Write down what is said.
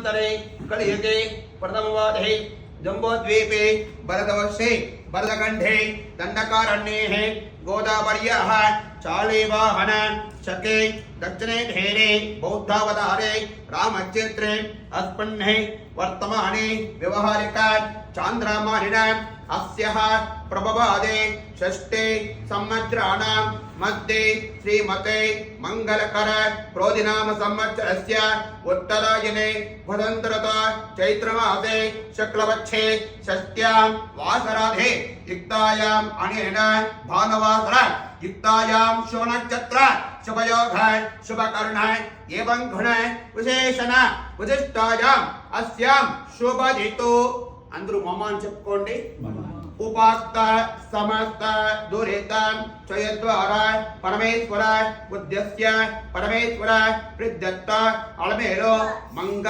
मन्वन्तरे कलियुगे प्रथमवादे जम्बोद्वीपे भरतवर्षे भरतखण्डे दण्डकारण्ये गोदावर्याः चालीवाहन शके दक्षिणे धेरे बौद्धावतारे रामक्षेत्रे अस्पन्ने वर्तमाने व्यवहारिक चान्द्रमानिन अस्यः प्रभवादे षष्ठे संवत्सराणां मध्ये श्रीमते मंगलकर प्रोदिनाम संवत्सरस्य उत्तरायणे वदन्तरत चैत्रमासे शुक्लपक्षे षष्ट्यां वासराधे युक्तायाम् अनेन भानुवासर युक्तायां शोनक्षत्र शुभयोग शुभकर्ण एवं गुण विशेषण विशिष्टायाम् अस्यां शुभदितु अंदरू ममान చెప్పుకోండి उपास्त समस्त दुरित चयद्वारा परमेश्वर उद्देश्य परमेश्वर प्रदत्त अलमेलो मंग